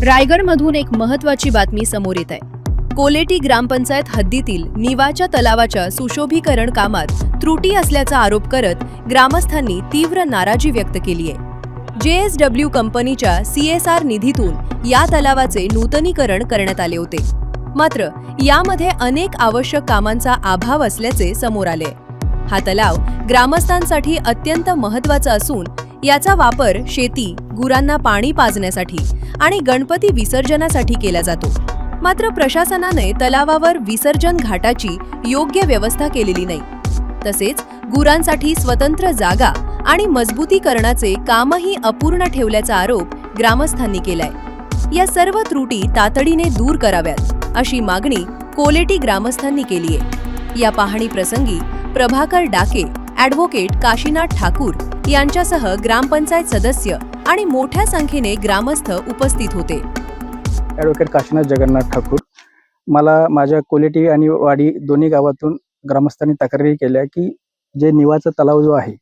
रायगडमधून एक महत्त्वाची बातमी समोर येत आहे। कोलेटी ग्रामपंचायत हद्दीतील निवाच्या तलावाच्या सुशोभीकरण कामात त्रुटी असल्याचा आरोप करत ग्रामस्थांनी तीव्र नाराजी व्यक्त केली आहे। JSW कंपनीच्या CSR निधीतून या तलावाचे नूतनीकरण करण्यात आले होते, मात्र यामध्ये अनेक आवश्यक कामांचा अभाव असल्याचे समोर आले। हा तलाव ग्रामस्थांसाठी अत्यंत महत्त्वाचा असून याचा वापर शेती, गुरांना पाणी पाजण्यासाठी आणि गणपती विसर्जनासाठी केला जातो। मात्र प्रशासनाने तलावावर विसर्जन घाटाची योग्य व्यवस्था केलेली नाही। तसेच गुरांसाठी स्वतंत्र जागा आणि मजबूतीकरणाचे कामही अपूर्ण ठेवल्याचा आरोप ग्रामस्थांनी केलाय। या सर्व त्रुटी तातडीने दूर कराव्यात अशी मागणी कोलेटी ग्रामस्थांनी केली आहे। या पाहणी प्रसंगी प्रभाकर डाके, ॲडव्होकेट काशीनाथ ठाकूर यांच्यासह ग्रामपंचायत सदस्य आणि मोठ्या संख्येने ग्रामस्थ उपस्थित होते। ॲडव्होकेट काशीनाथ जगन्नाथ ठाकूर, मला माझ्या कोलेटी आणि वाडी दोन्ही गावातून ग्रामस्थांनी तक्रारी केल्या की जे निवाचा तलाव जो आहे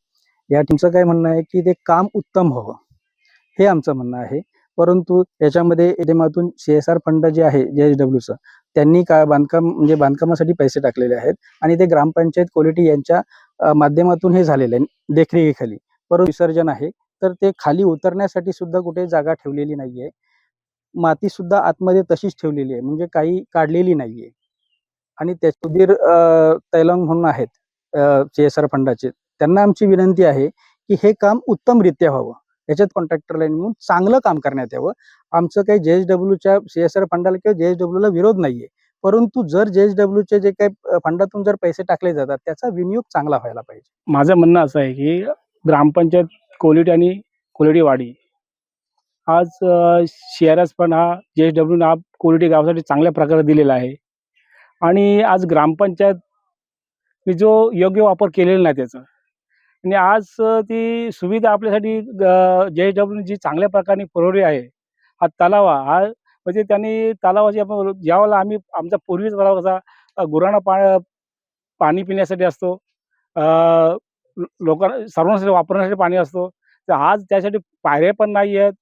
या तुमचं काय म्हणणं आहे की ते काम उत्तम व्हावं, हे आमचं म्हणणं आहे। परंतु याच्यामध्ये माध्यमातून CSR फंड जे आहे JSWचं त्यांनी बांधकाम म्हणजे बांधकामासाठी पैसे टाकलेले आहेत आणि ते ग्रामपंचायत कोलेटी यांच्या माध्यमातून हे झालेलं आहे देखरेखीखाली। परंतु विसर्जन आहे तर ते खाली उतरण्यासाठी सुद्धा कुठे जागा ठेवलेली नाहीये। माती सुद्धा आतमध्ये तशीच ठेवलेली आहे, म्हणजे काही काढलेली नाहीये। आणि त्या सुधीर तैलंग म्हणून आहेत CSR फंडाचे, त्यांना आमची विनंती आहे की हे काम उत्तमरित्या व्हावं, याच्यात कॉन्ट्रॅक्टरला नेमून चांगलं काम करण्यात यावं। आमचं काही JSWच्या CSR फंडाला किंवा JSWला विरोध नाहीये, परंतु जर JSWचे जे काही फंडातून जर पैसे टाकले जातात त्याचा विनियोग चांगला व्हायला पाहिजे। माझं म्हणणं असं आहे की ग्रामपंचायत कोलेटी आणि कोलेटी वाडी आज CRS फंड हा JSW हा कोलेटी गावासाठी चांगल्या प्रकारे दिलेला आहे आणि आज ग्रामपंचायतने जो योग्य वापर केलेला नाही त्याचा, आणि आज ती सुविधा आपल्यासाठी JSW जी चांगल्या प्रकारे पुरवली आहे। हा तलाव हा म्हणजे त्यांनी तलावाची आपण ज्यावेळेला आम्ही आमचा पूर्वीचा तलाव कसा गुरांना पाणी पिण्यासाठी असतो, लोकांना सर्वांसाठी वापरण्यासाठी पाणी असतो, तर आज त्यासाठी पायऱ्या पण नाही आहेत।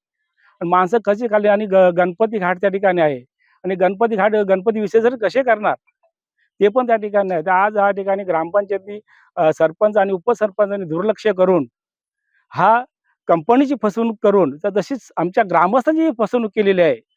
माणसं कशी खाली आणि गणपती घाट त्या ठिकाणी आहे आणि गणपती विसर्जन कसे करणार ते पण त्या ठिकाणी आहे। तर आज या ठिकाणी ग्रामपंचायतनी सरपंच आणि उपसरपंचांनी दुर्लक्ष करून हा कंपनीची फसवणूक करून तर तशीच आमच्या ग्रामस्थांची फसवणूक केलेली आहे।